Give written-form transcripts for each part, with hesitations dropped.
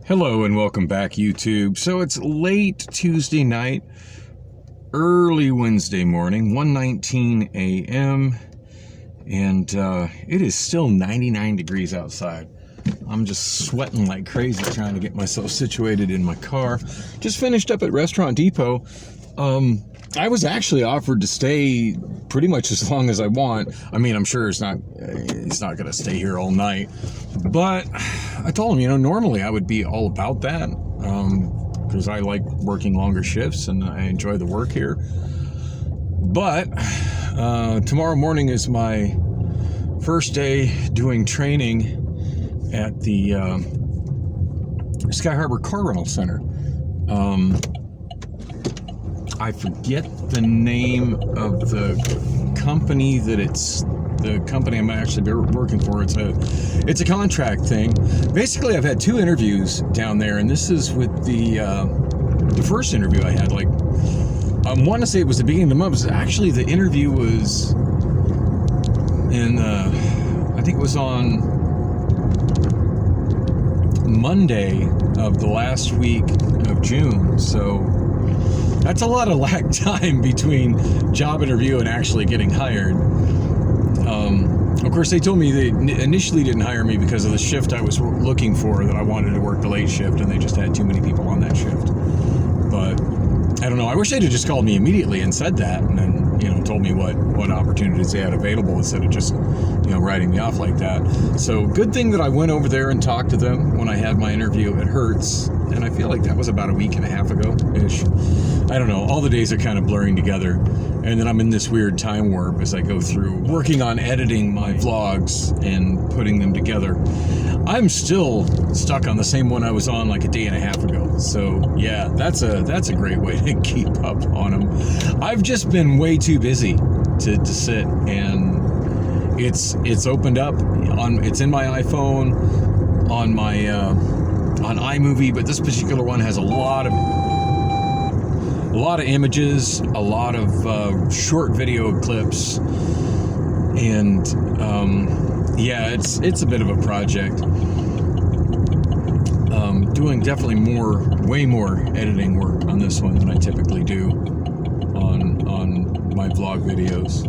Hello and welcome back, YouTube. So it's late Tuesday night, early Wednesday morning, 1:19 a.m. and it is still 99 degrees outside. I'm just sweating like crazy trying to get myself situated in my car. Just finished up at Restaurant Depot. I was actually offered to stay pretty much as long as I want. I mean, I'm sure it's not going to stay here all night. But I told him, normally I would be all about that because I like working longer shifts and I enjoy the work here. But tomorrow morning is my first day doing training at the Sky Harbor Car Rental Center. I forget the name of the company the company I'm actually working for. It's a contract thing. Basically, I've had 2 interviews down there, and this is with the first interview I had. Like, I want to say it was the beginning of the month. Actually, the interview was in I think it was on Monday of the last week of June. So that's a lot of lag time between job interview and actually getting hired. Of course, they told me they initially didn't hire me because of the shift I was looking for, that I wanted to work the late shift, and they just had too many people on that shift. But I don't know. I wish they'd have just called me immediately and said that, and then told me what opportunities they had available instead of just writing me off like that. So good thing that I went over there and talked to them when I had my interview at Hertz, and I feel like that was about a week and a half ago ish. I don't know. All the days are kind of blurring together, and then I'm in this weird time warp as I go through working on editing my vlogs and putting them together. I'm still stuck on the same one I was on like a day and a half ago. So yeah, that's a great way to keep up on them. I've just been way too busy to sit, and it's opened up it's in my iPhone, on my on iMovie, but this particular one has a lot of images, a lot of short video clips, and yeah, it's a bit of a project. Doing definitely way more editing work on this one than I typically do on my vlog videos.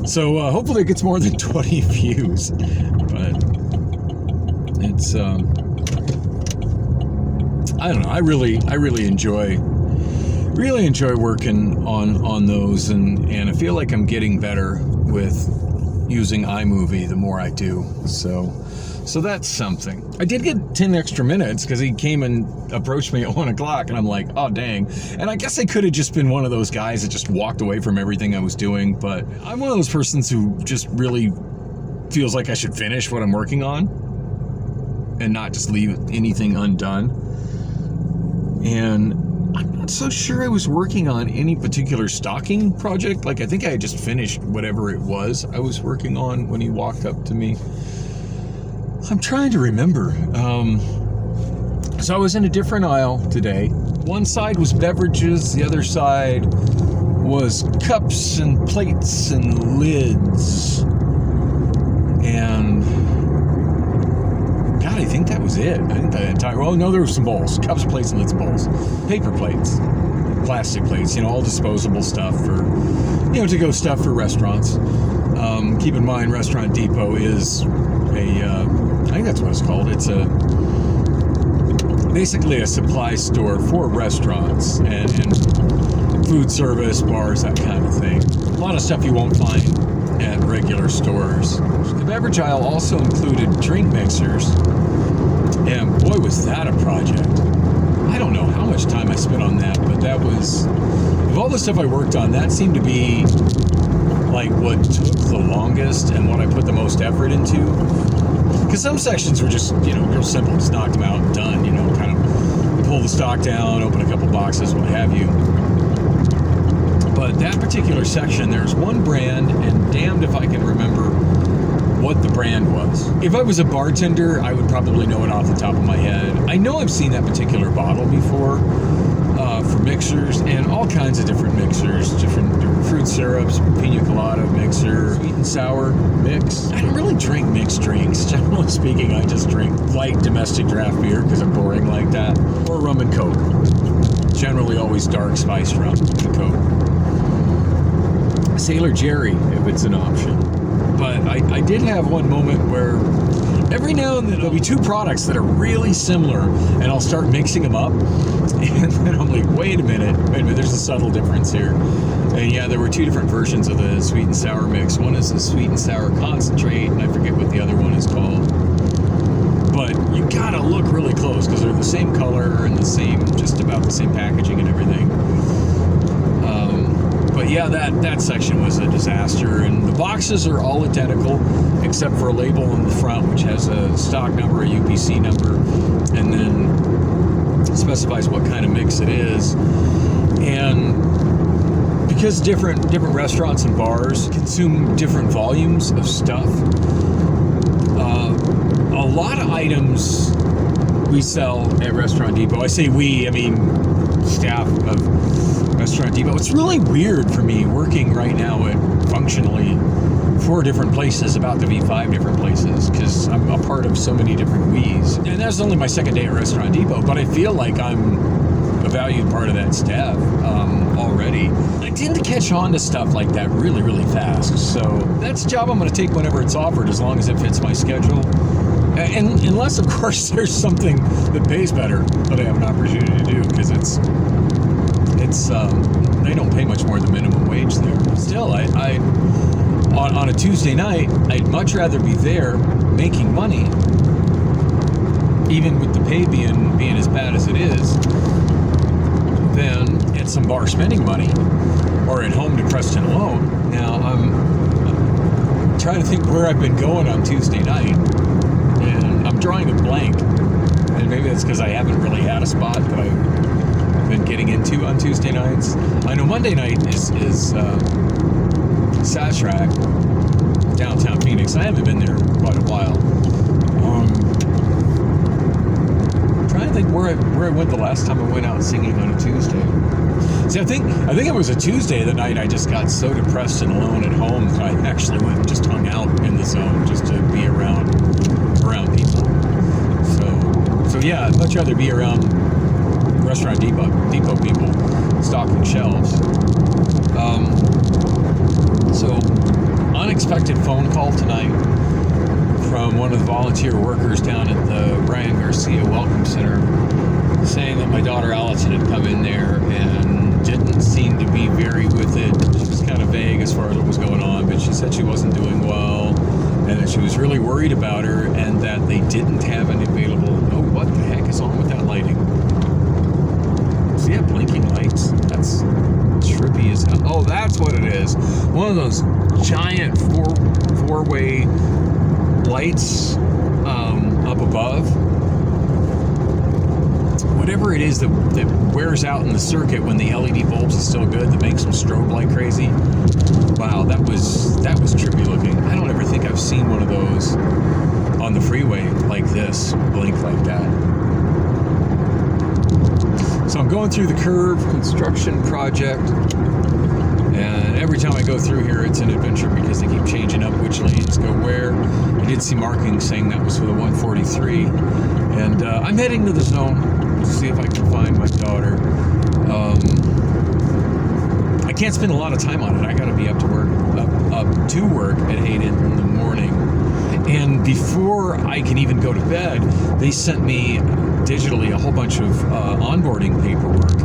So hopefully it gets more than 20 views, but it's I don't know. I really enjoy working on those, and I feel like I'm getting better with using iMovie the more I do. So that's something. I did get 10 extra minutes because he came and approached me at 1 o'clock, and I'm like, oh dang. And I guess I could have just been one of those guys that just walked away from everything I was doing, but I'm one of those persons who just really feels like I should finish what I'm working on and not just leave anything undone. And I'm not so sure I was working on any particular stocking project. Like, I think I had just finished whatever it was I was working on when he walked up to me. I'm trying to remember. So I was in a different aisle today. One side was beverages, the other side was cups and plates and lids. And God, I think that was it. I think the entire, well, no, there were some bowls, cups, plates, and lids, and bowls, paper plates, plastic plates, all disposable stuff for, to-go stuff for restaurants. Keep in mind, Restaurant Depot is I think that's what it's called. It's basically a supply store for restaurants and food service, bars, that kind of thing. A lot of stuff you won't find at regular stores. The beverage aisle also included drink mixers, and boy, was that a project. I don't know how much time I spent on that, but that was, of all the stuff I worked on, that seemed to be like what took the longest and what I put the most effort into. Because some sections were just, real simple, just knocked them out and done, kind of pull the stock down, open a couple boxes, what have you. But that particular section, there's one brand, and damned if I can remember what the brand was. If I was a bartender, I would probably know it off the top of my head. I know I've seen that particular bottle before, for mixers, and all kinds of different mixers, different fruit syrups, pina colada mixer, sweet and sour mix. I don't really drink mixed drinks. Generally speaking, I just drink light domestic draft beer because I'm boring like that, or rum and Coke. Generally always dark spiced rum and Coke. Sailor Jerry, if it's an option. But I did have one moment where every now and then there'll be two products that are really similar, and I'll start mixing them up, and then I'm like, wait a minute, there's a subtle difference here. And yeah, there were two different versions of the sweet and sour mix. One is the sweet and sour concentrate, and I forget what the other one is called. But you gotta look really close because they're the same color and just about the same packaging and everything. But yeah, that section was a disaster, and the boxes are all identical except for a label in the front which has a stock number, a UPC number, and then specifies what kind of mix it is. And because different restaurants and bars consume different volumes of stuff, a lot of items we sell at Restaurant Depot. I say we, I mean staff of Restaurant Depot. It's really weird for me working right now at functionally 4 different places, about to be 5 different places, because I'm a part of so many different we's. And that's only my second day at Restaurant Depot, but I feel like I'm a valued part of that staff already. I tend to catch on to stuff like that really, really fast. So that's a job I'm going to take whenever it's offered, as long as it fits my schedule. And unless, of course, there's something that pays better that I have an opportunity to do, because they don't pay much more than minimum wage there. Still, on a Tuesday night, I'd much rather be there making money, even with the pay being as bad as it is, than at some bar spending money or at home depressed and alone. Now, I'm trying to think where I've been going on Tuesday night, and I'm drawing a blank. And maybe that's because I haven't really had a spot that I've been getting into on Tuesday nights. I know Monday night is Sashrak, downtown Phoenix. I haven't been there quite a while. I'm trying to think where I went the last time I went out singing on a Tuesday. See, I think it was a Tuesday the night I just got so depressed and alone at home that I actually went and just hung out in the zone just to be around people. So yeah, I'd much rather be around Restaurant Depot people stocking shelves. So unexpected phone call tonight from one of the volunteer workers down at the Brian Garcia Welcome Center, saying that my daughter Allison had come in there and didn't seem to be very with it. She was kind of vague as far as what was going on, but she said she wasn't doing well, and that she was really worried about her, and that they didn't have an available... Oh, what the heck is on with that lighting? Does he have blinking lights? That's trippy as hell. Oh, that's what it is. One of those giant four-way lights up above. Whatever it is that wears out in the circuit when the LED bulbs is still good, that makes them strobe like crazy. Wow, that was trippy looking. I don't ever think I've seen one of those on the freeway like this, blink like that. So I'm going through the Curve construction project, and every time I go through here, it's an adventure because they keep changing up which lanes go where. I did see markings saying that was for the 143, and I'm heading to the zone to see if I can find my daughter. I can't spend a lot of time on it. I got to be up to work at 8 in the morning. And before I can even go to bed, they sent me digitally a whole bunch of onboarding paperwork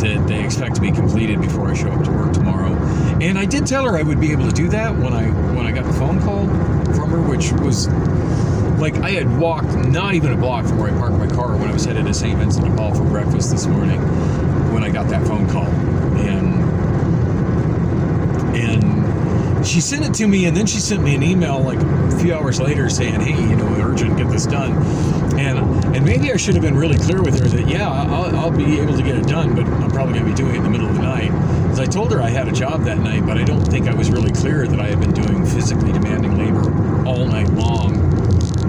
that they expect to be completed before I show up to work tomorrow. And I did tell her I would be able to do that when I got the phone call from her, which was like I had walked not even a block from where I parked my car when I was headed to St. Vincent de Paul for breakfast this morning when I got that phone call. And she sent it to me, and then she sent me an email like a few hours later saying, hey, urgent, get this done. And maybe I should have been really clear with her that, yeah, I'll be able to get it done, but I'm probably going to be doing it in the middle of the night. Because I told her I had a job that night, but I don't think I was really clear that I had been doing physically demanding labor all night long.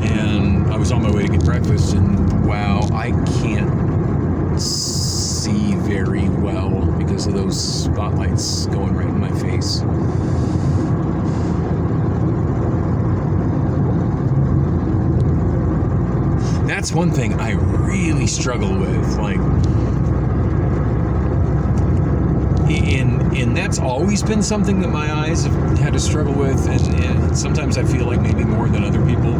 And I was on my way to get breakfast, and wow, I can't see very well because of those spotlights going right in my face. That's one thing I really struggle with, like, and that's always been something that my eyes have had to struggle with, and sometimes I feel like maybe more than other people.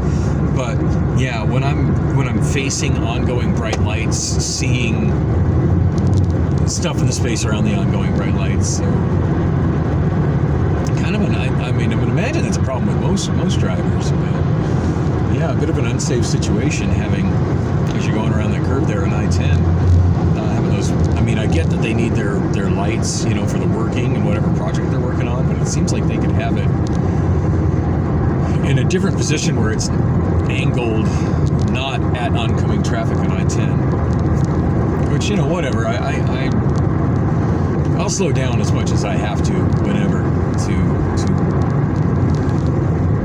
But yeah, when I'm facing ongoing bright lights, seeing stuff in the space around the ongoing bright lights, so kind of I would imagine that's a problem with most drivers, but yeah, a bit of an unsafe situation having, as you're going around that curve there on I-10, having those. I mean, I get that they need their lights, for the working and whatever project they're working on, but it seems like they could have it in a different position where it's angled not at oncoming traffic on I-10. Which, whatever. I'll slow down as much as I have to whenever to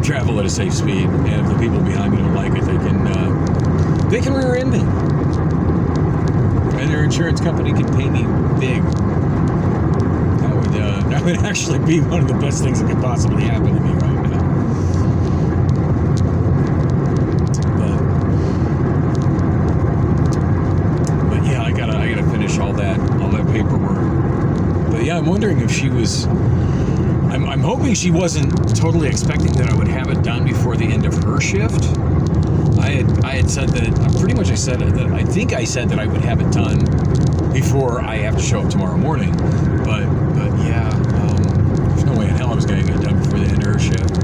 travel at a safe speed, and if the people behind me don't like it, they can rear end me, and their insurance company can pay me big. That would actually be one of the best things that could possibly happen to me right now. But yeah, I gotta finish all that paperwork. But yeah, I'm wondering if she was. I'm hoping she wasn't totally expecting that I would have it done before the end of her shift. I had said that, pretty much I said that, I think I said that I would have it done before I have to show up tomorrow morning. But yeah, there's no way in hell I was going to get it done before the end of her shift.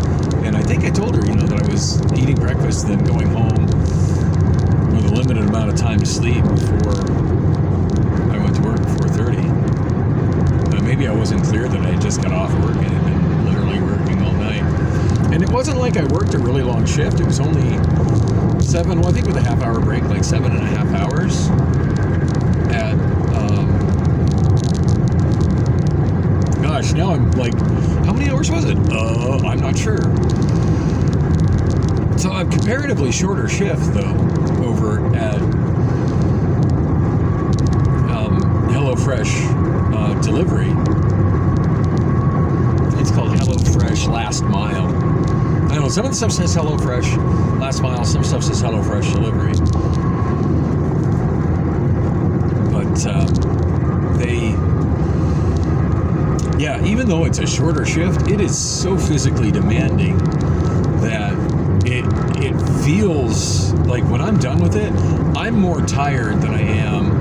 And I think I told her, that I was eating breakfast, then going home with a limited amount of time to sleep before I went to work at 4:30. Maybe I wasn't clear that I had just got off work and had been literally working all night. And it wasn't like I worked a really long shift. It was only I think with a half-hour break, like 7.5 hours at, gosh, now I'm like, how many hours was it? I'm not sure. So a comparatively shorter shift, though, over at HelloFresh delivery. It's called HelloFresh Last Mile. I know some of the stuff says HelloFresh Last Mile, some stuff says HelloFresh Delivery. But even though it's a shorter shift, it is so physically demanding that it feels like when I'm done with it, I'm more tired than I am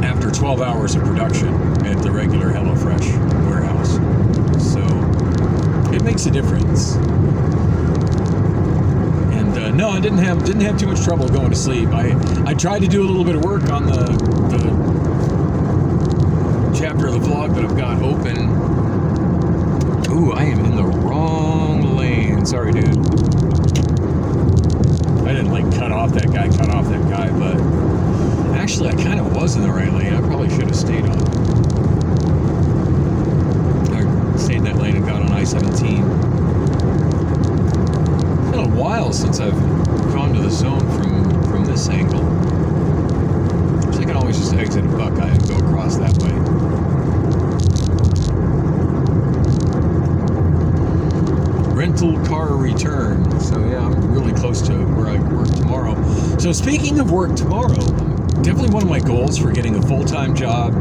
after 12 hours of production at the regular HelloFresh warehouse. So it makes a difference. And no, I didn't have too much trouble going to sleep. I tried to do a little bit of work on the chapter of the vlog that I've got open. Ooh, I am in the wrong lane. Sorry, dude. I didn't cut off that guy, but actually I kind of was in the right lane. I probably should have stayed on. I stayed in that lane and got on I-17. It's been a while since I've gone to the zone from this angle. So I can always just exit a Buckeye and go across that way. Rental car return. So yeah, I'm really close to where I work tomorrow. So speaking of work tomorrow, definitely one of my goals for getting a full-time job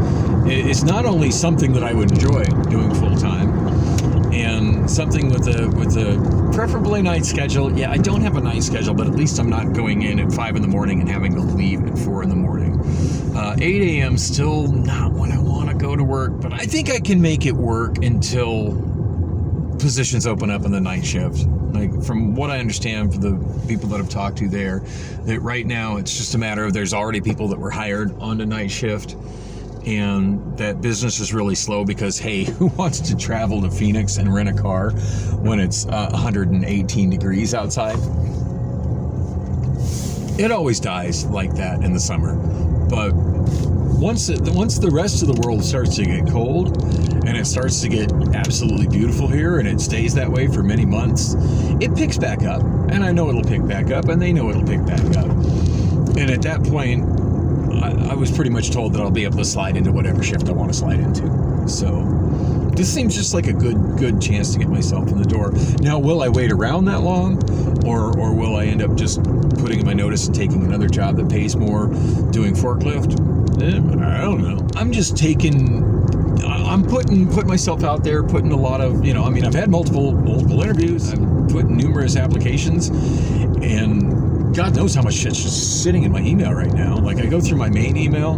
is not only something that I would enjoy doing full-time, and something with a preferably night schedule. Yeah, I don't have a night schedule, but at least I'm not going in at 5 in the morning and having to leave at 4 in the morning. 8 a.m. still not when I want to go to work, but I think I can make it work until positions open up in the night shift. Like, from what I understand from the people that I've talked to there, that right now it's just a matter of there's already people that were hired onto night shift, and that business is really slow because, hey, who wants to travel to Phoenix and rent a car when it's 118 degrees outside? It always dies like that in the summer. But once the rest of the world starts to get cold and it starts to get absolutely beautiful here, and it stays that way for many months, it picks back up. And I know it'll pick back up, and they know it'll pick back up. And at that point, I was pretty much told that I'll be able to slide into whatever shift I want to slide into. So this seems just like a good chance to get myself in the door. Now, will I wait around that long, or will I end up just putting in my notice and taking another job that pays more, doing forklift? I don't know. I'm just I'm putting myself out there, putting a lot of, I've had multiple interviews. I've put numerous applications, and God knows how much shit's just sitting in my email right now. Like, I go through my main email,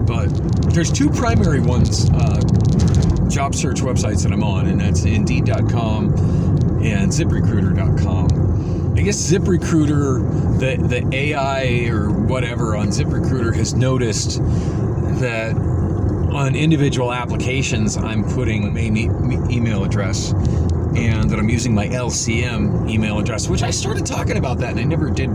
but there's two primary ones, job search websites that I'm on, and that's Indeed.com and ZipRecruiter.com. I guess ZipRecruiter, the AI or whatever on ZipRecruiter has noticed that on individual applications, I'm putting my main email address, and that I'm using my LCM email address, which I started talking about that, and I never did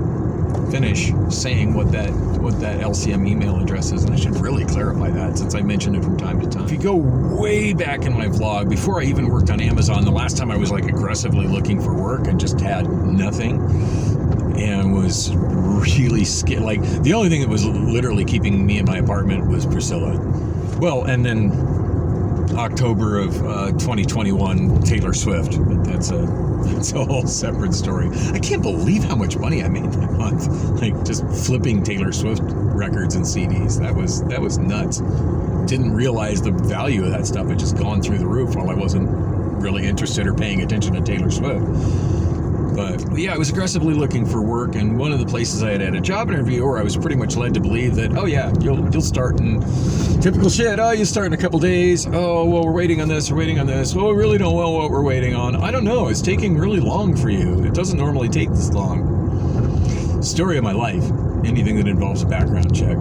finish saying what that LCM email address is, and I should really clarify that since I mentioned it from time to time. If you go way back in my vlog, before I even worked on Amazon, the last time I was like aggressively looking for work and just had nothing, and was really scared. Like, the only thing that was literally keeping me in my apartment was Priscilla. Well, and then October of 2021, Taylor Swift. But that's a whole separate story. I can't believe how much money I made that month, like just flipping Taylor Swift records and CDs. That was nuts. Didn't realize the value of that stuff had just gone through the roof while I wasn't really interested or paying attention to Taylor Swift. But yeah, I was aggressively looking for work, and one of the places I had a job interview where I was pretty much led to believe that, oh yeah, you'll start in typical shit. Oh, you start in a couple days. Oh, well, we're waiting on this. Well, we really don't know what we're waiting on. I don't know. It's taking really long for you. It doesn't normally take this long. Story of my life. Anything that involves a background check.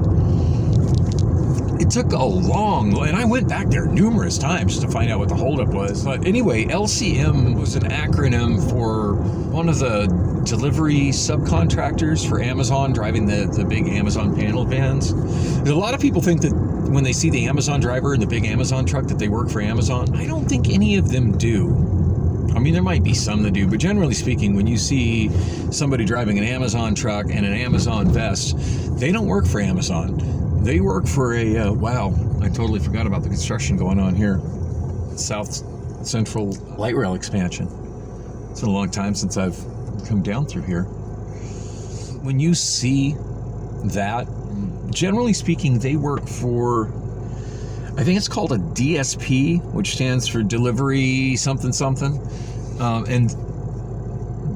It took and I went back there numerous times to find out what the holdup was. But anyway, LCM was an acronym for one of the delivery subcontractors for Amazon, driving the big Amazon panel vans. A lot of people think that when they see the Amazon driver in the big Amazon truck that they work for Amazon. I don't think any of them do. I mean, there might be some that do, but generally speaking, when you see somebody driving an Amazon truck and an Amazon vest, they don't work for Amazon. They work for wow, I totally forgot about the construction going on here. South Central light rail expansion. It's been a long time since I've come down through here. When you see that, generally speaking, they work for, I think it's called a DSP, which stands for delivery something. And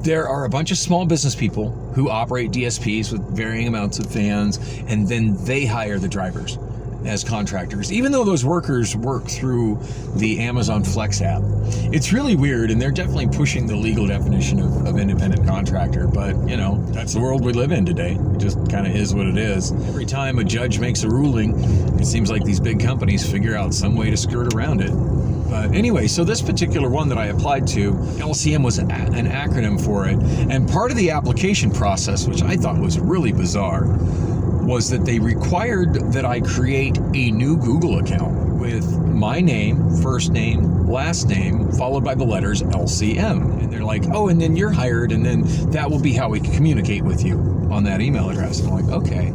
there are a bunch of small business people who operate DSPs with varying amounts of vans, and then they hire the drivers as contractors, even though those workers work through the Amazon Flex app. It's really weird, and they're definitely pushing the legal definition of independent contractor, but, that's the world we live in today. It just kind of is what it is. Every time a judge makes a ruling, it seems like these big companies figure out some way to skirt around it. But anyway, so this particular one that I applied to, LCM was an acronym for it. And part of the application process, which I thought was really bizarre, was that they required that I create a new Google account with my name, first name, last name, followed by the letters LCM. And they're like, oh, and then you're hired, and then that will be how we can communicate with you on that email address. And I'm like, okay.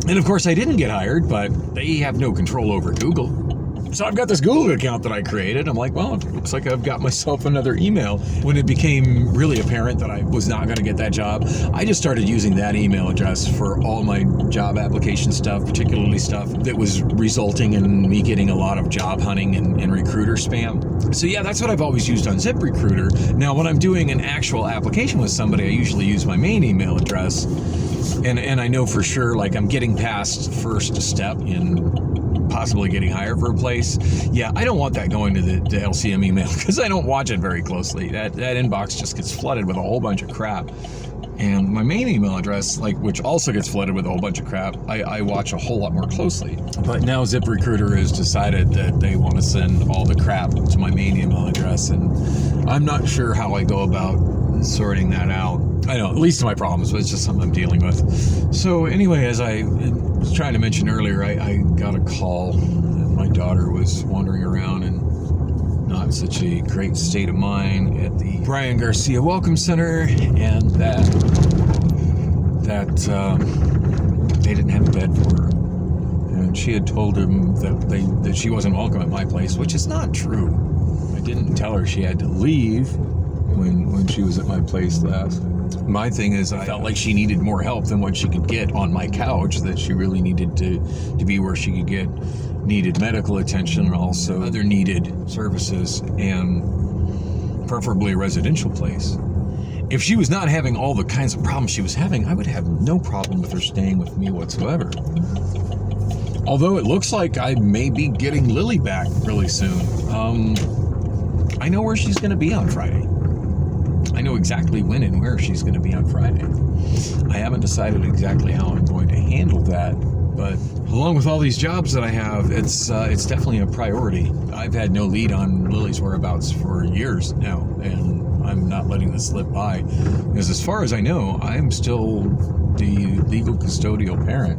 And of course, I didn't get hired, but they have no control over Google. So I've got this Google account that I created. I'm like, well, it looks like I've got myself another email. When it became really apparent that I was not going to get that job, I just started using that email address for all my job application stuff, particularly stuff that was resulting in me getting a lot of job hunting and recruiter spam. So yeah, that's what I've always used on ZipRecruiter. Now, when I'm doing an actual application with somebody, I usually use my main email address. And I know for sure, like, I'm getting past first step in possibly getting hired for a place. Yeah, I don't want that going to the LCM email because I don't watch it very closely. That inbox just gets flooded with a whole bunch of crap. And my main email address, which also gets flooded with a whole bunch of crap, I watch a whole lot more closely. But now ZipRecruiter has decided that they want to send all the crap to my main email address, and I'm not sure how I go about sorting that out. I know, least of my problems, but it's just something I'm dealing with. So anyway, as I was trying to mention earlier, I got a call. My daughter was wandering around and not in such a great state of mind at the Brian Garcia Welcome Center, and that they didn't have a bed for her. and she had told him that she wasn't welcome at my place, which is not true. I didn't tell her she had to leave when she was at my place last. My thing is, I felt like she needed more help than what she could get on my couch, that she really needed to be where she could get needed medical attention and also other needed services, and preferably a residential place. If she was not having all the kinds of problems she was having, I would have no problem with her staying with me whatsoever. Although it looks like I may be getting Lily back really soon. I know where she's going to be on Friday. I know exactly when and where she's going to be on Friday. I haven't decided exactly how I'm going to handle that, but along with all these jobs that I have, it's definitely a priority. I've had no lead on Lily's whereabouts for years now, and I'm not letting this slip by, because as far as I know, I'm still the legal custodial parent.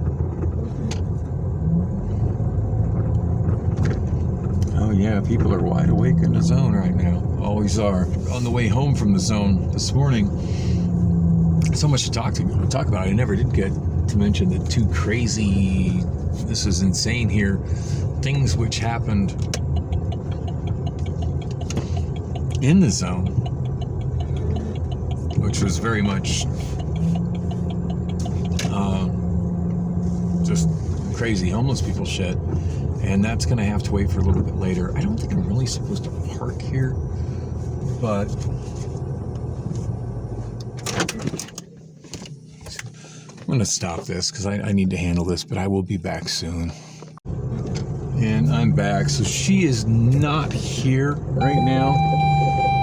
Oh yeah, people are wide awake in the zone right now. Always are. On the way home from the zone this morning, so much to talk about. I never did get to mention the two crazy, this is insane here, things which happened in the zone, which was very much just crazy homeless people shit. And that's going to have to wait for a little bit later. I don't think I'm really supposed to park here, but I'm going to stop this because I need to handle this, but I will be back soon. And I'm back. So she is not here right now.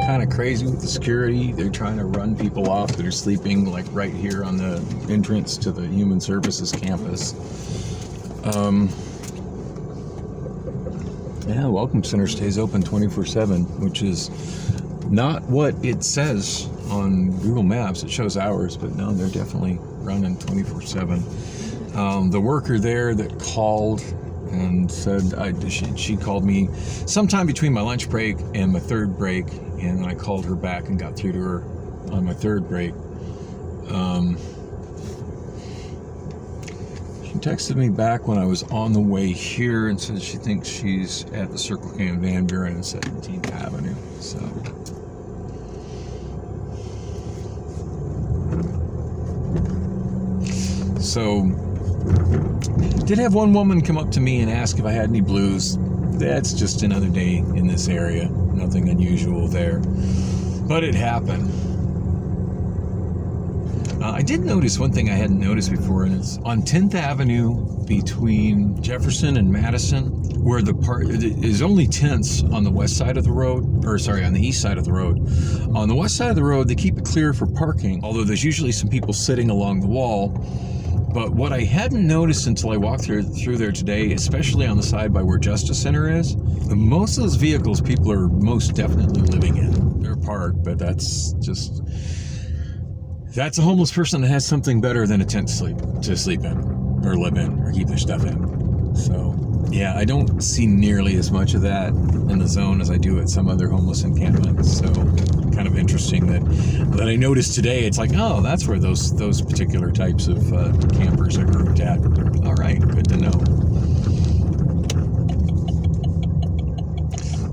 Kind of crazy with the security. They're trying to run people off that are sleeping like right here on the entrance to the Human Services campus. Yeah, Welcome Center stays open 24/7, which is not what it says on Google Maps. It shows hours, but no, they're definitely running 24/7. The worker there that called and said, she called me sometime between my lunch break and my third break, and I called her back and got through to her on my third break. She texted me back when I was on the way here and said she thinks she's at the Circle K in Van Buren and 17th Avenue. So did have one woman come up to me and ask if I had any blues. That's just another day in this area. Nothing unusual there. But it happened. I did notice one thing I hadn't noticed before, and it's on 10th Avenue between Jefferson and Madison, where the part is only tents on the west side of the road, on the east side of the road. On the west side of the road, they keep it clear for parking, although there's usually some people sitting along the wall. But what I hadn't noticed until I walked through there today, especially on the side by where Justice Center is, most of those vehicles people are most definitely living in. They're parked, but that's a homeless person that has something better than a tent to sleep in, or live in, or keep their stuff in. So, yeah, I don't see nearly as much of that in the zone as I do at some other homeless encampments. So, kind of interesting that I noticed today. It's like, oh, that's where those particular types of campers are grouped at. All right, good to know.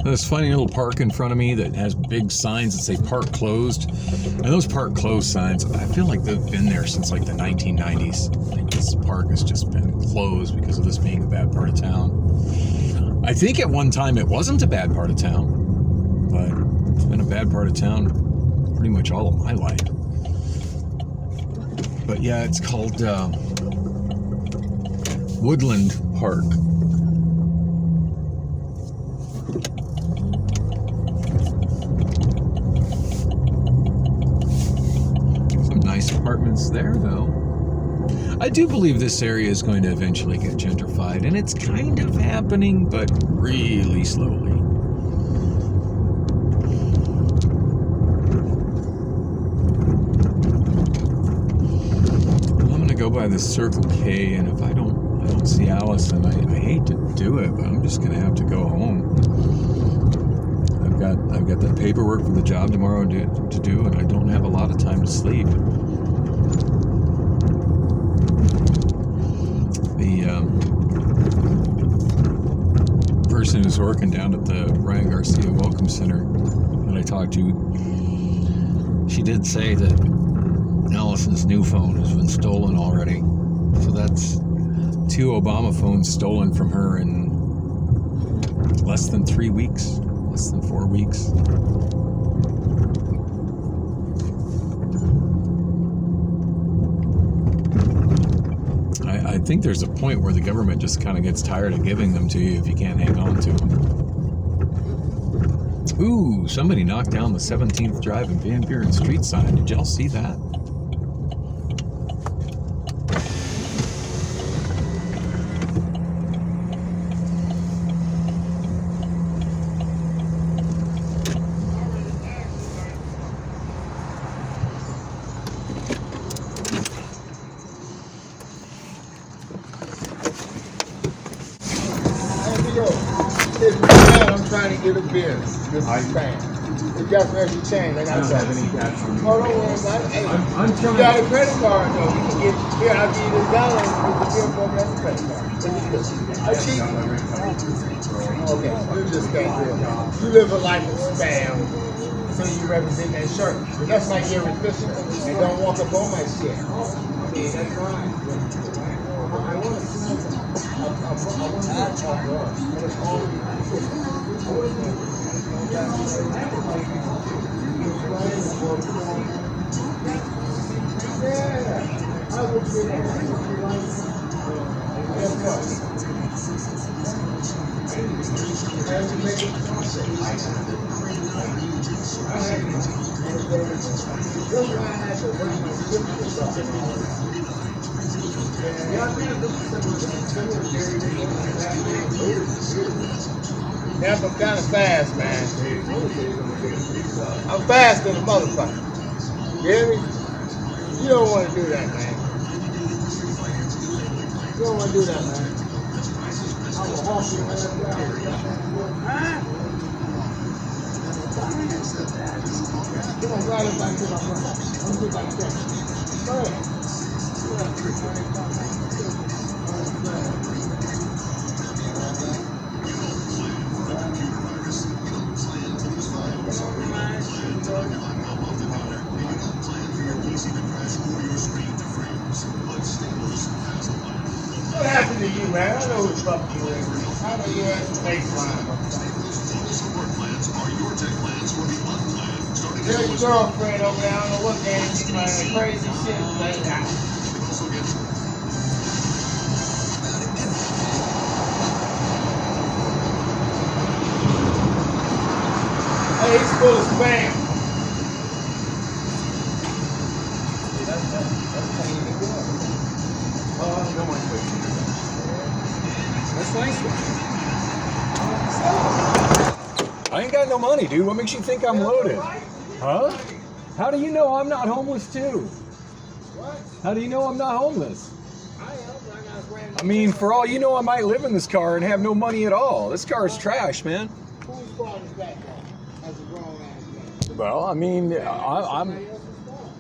This funny little park in front of me that has big signs that say park closed. And those park closed signs, I feel like they've been there since like the 1990s. Like this park has just been closed because of this being a bad part of town. I think at one time it wasn't a bad part of town, but it's been a bad part of town pretty much all of my life. But yeah, it's called Woodland Park. Apartments there, though. I do believe this area is going to eventually get gentrified, and it's kind of happening, but really slowly. I'm gonna go by the Circle K, and if I don't see Allison, I hate to do it, but I'm just gonna have to go home. I've got that paperwork for the job tomorrow to do, and I don't have a lot of time to sleep. person who's working down at the Ryan Garcia Welcome Center that I talked to, she did say that Allison's new phone has been stolen already. So that's 2 Obamaphones stolen from her in less than 3 weeks, less than 4 weeks. I think there's a point where the government just kind of gets tired of giving them to you if you can't hang on to them. Ooh, somebody knocked down the 17th Drive and Van Buren Street sign. Did y'all see that? I'm trying to get a beer. This is spam. If you got some extra change, I don't have any cash on me. Oh, don't worry about it. Hey, you got a credit card though. You can get here. I'll give you $1 and get the beer for me on the credit card. I cheat. Okay, you just can't do it. You live a life of spam, so you represent that shirt. But that's like you're efficient and don't walk up on my shit. I mean, that's right. I want to see something. I want to talk to us. It's all That's I'm kind of fast, man. I'm fast than a motherfucker. You hear me? You don't want to do that, man. You don't want to do that, man. I will hawk you ass down. Come on, ride it back to my front. I'm good like that. Go ahead. What happened to you, man? I know who the fuck you is. I know you had some baseline. Tell your girlfriend over there, I don't know what game she's playing, crazy shit. Hey, he's full of spam. That's clean and good. Oh, I don't want to. That's nice. I ain't got no money, dude. What makes you think I'm loaded? Huh? How do you know I'm not homeless too? What? How do you know I'm not homeless? I got a brand new. I mean, for all you know, I might live in this car and have no money at all. This car is trash, man. Whose fault is that, though? As a grown ass man. Well, I mean, I'm.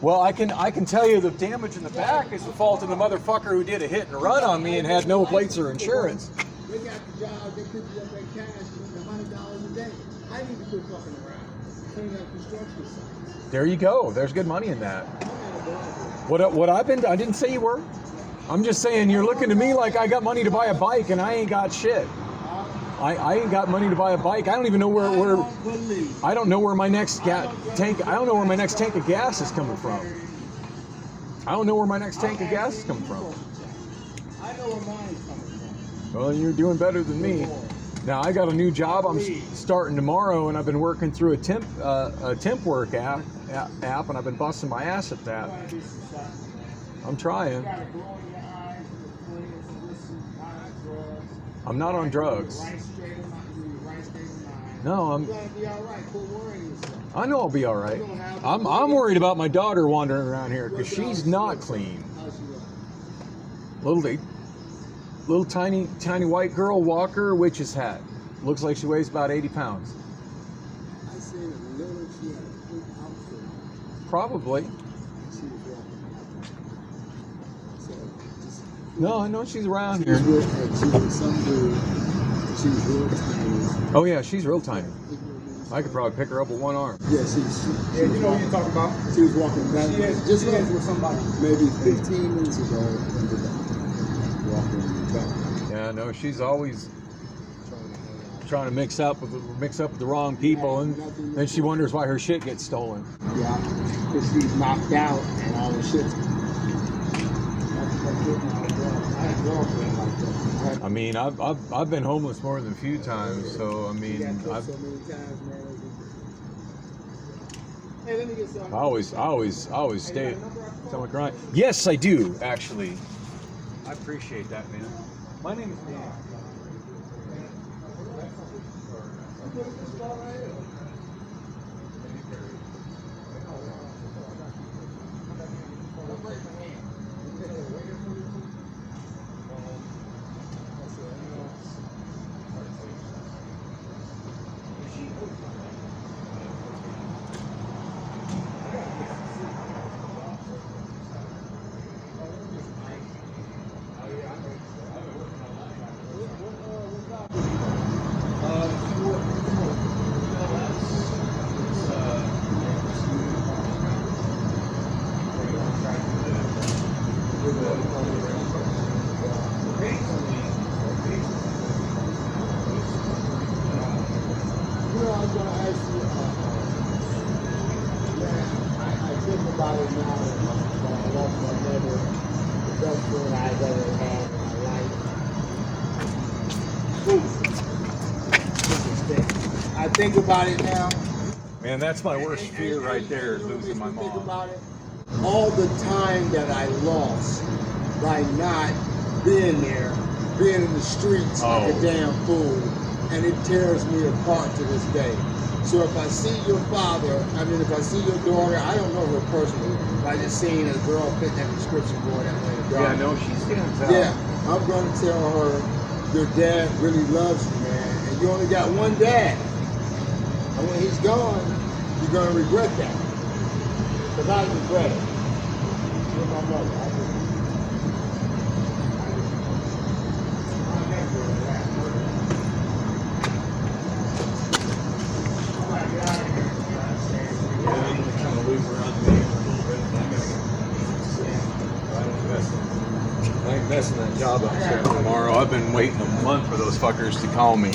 Well, I can tell you the damage in the back is the fault of the motherfucker who did a hit and run on me and had no plates or insurance. They got the job, they pick you up that cash with $100 a day. I need to quit fucking around. Clean up construction sites. There you go. There's good money in that. What I didn't say you were. I'm just saying you're looking to me like I got money to buy a bike and I ain't got shit. I ain't got money to buy a bike. I don't even know where I don't know where my next tank of gas is coming from. I don't know where my next tank of gas is coming from. I know where mine is coming from. Well, you're doing better than me. Now I got a new job. I'm starting tomorrow, and I've been working through a temp work app, and I've been busting my ass at that. I'm trying. I'm not on drugs. No, I know I'll be all right. I'm worried about my daughter wandering around here because she's not clean. Little tiny white girl, walker, witch's hat. Looks like she weighs about 80 pounds. I said a little she had a big outfit. Probably. She was walking. No, I know she's around here. She was with some dude. She's real tiny. Oh yeah, she's real tiny. I could probably pick her up with one arm. Yeah, she Yeah, you know what you're talking about. She was walking back. She is with somebody. Maybe 15 minutes ago in the back. Walking back. Yeah, no, she's always trying to mix up with the wrong people, and then she wonders why her shit gets stolen. Yeah, because she's knocked out and all the shit. I mean, I've been homeless more than a few times, so I mean, I always stay somewhere crying. Yes, I do actually. I appreciate that, man. My name is Dan. About it now, I lost my mother, the best friend I've ever had in my life. I think about it now. Man, that's my worst fear right there, is losing my Think mom. about it. All the time that I lost by not being there, being in the streets like a damn fool, and it tears me apart to this day. So if I see your father, if I see your daughter, I don't know her personally, but I just seen a girl fit that description going that way. Yeah, no, she stands out. Yeah, I'm going to tell her your dad really loves you, man, and you only got one dad. And when he's gone, you're going to regret that. Because I regret it. You're my mother. I ain't messing that job up tomorrow. I've been waiting a month for those fuckers to call me.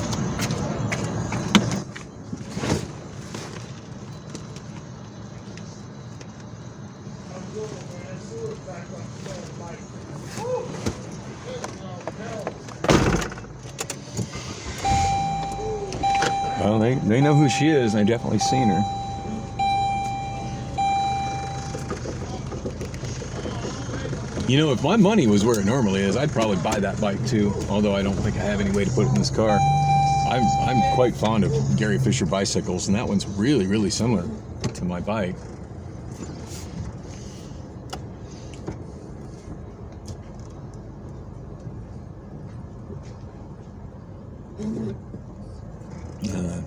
Well, they know who she is. I definitely seen her. You know, if my money was where it normally is, I'd probably buy that bike too. Although I don't think I have any way to put it in this car. I'm quite fond of Gary Fisher bicycles, and that one's really, really similar to my bike.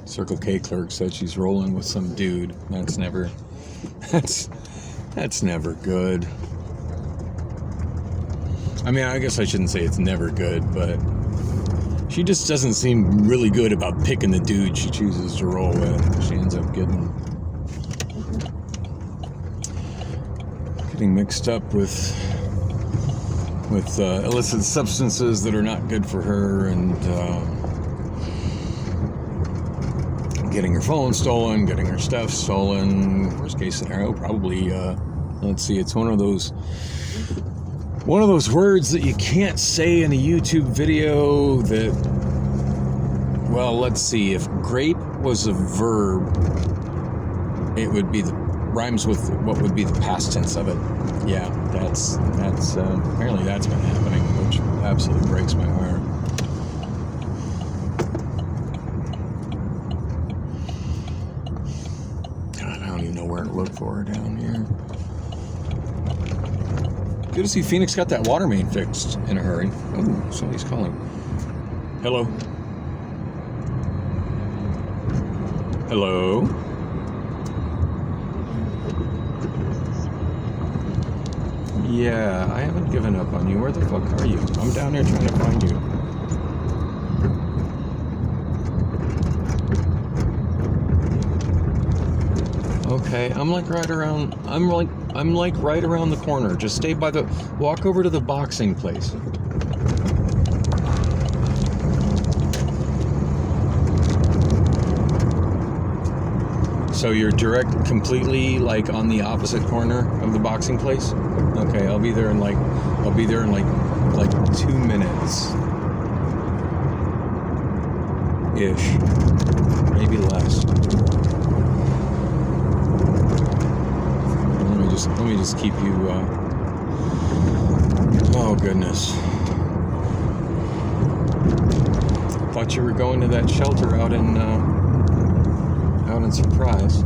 Circle K clerk said she's rolling with some dude. That's never good. I mean, I guess I shouldn't say it's never good, but she just doesn't seem really good about picking the dude she chooses to roll with. She ends up getting mixed up with illicit substances that are not good for her, and getting her phone stolen, getting her stuff stolen. Worst case scenario, probably, let's see, it's one of those words that you can't say in a YouTube video that, well, let's see, if grape was a verb, it would be rhymes with what would be the past tense of it. Yeah, that's apparently that's been happening, which absolutely breaks my heart. God, I don't even know where to look for her down here. Good to see Phoenix got that water main fixed in a hurry. Oh, somebody's calling. Hello? Hello? Yeah, I haven't given up on you. Where the fuck are you? I'm down there trying to find you. Okay, I'm like right around the corner. Just stay by walk over to the boxing place. So you're completely like on the opposite corner of the boxing place? Okay, I'll be there in like 2 minutes ish. Maybe less. Let me just keep you oh goodness. Thought you were going to that shelter out in Surprise.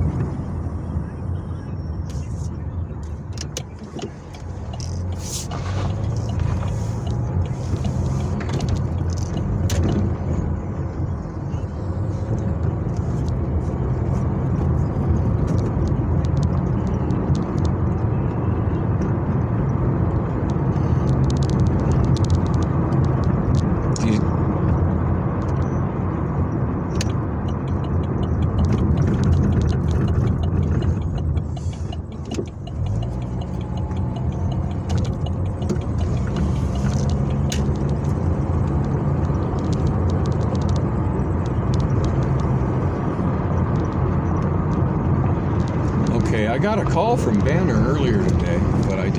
I got a call from Banner earlier today, but I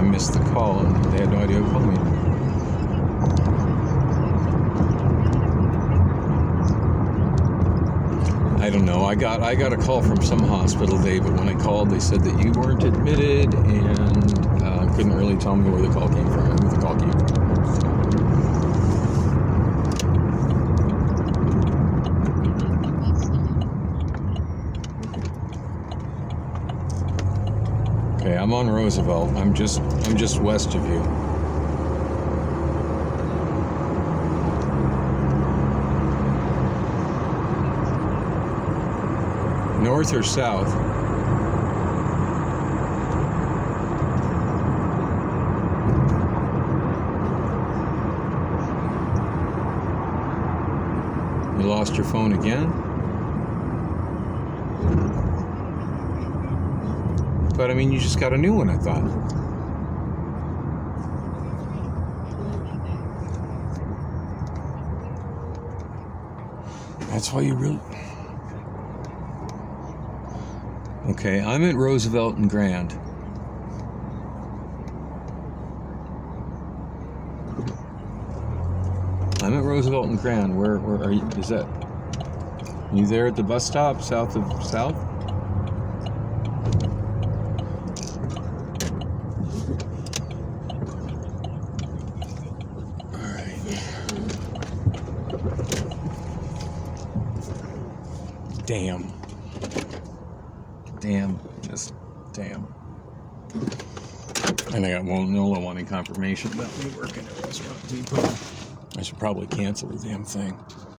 missed the call and they had no idea who called me. I don't know. I got a call from some hospital today, but when I called, they said that you weren't admitted and couldn't really tell me where the call came from and who the call came from. Okay, I'm on Roosevelt. I'm just west of you. North or south? You lost your phone again? But I mean, you just got a new one, I thought. That's why you really... Okay, I'm at Roosevelt and Grand. I'm at Roosevelt and Grand. Where are you? Is that... You there at the bus stop, south of South? Damn. And I got Wonolo wanting confirmation about me working at Restaurant Depot. I should probably cancel the damn thing.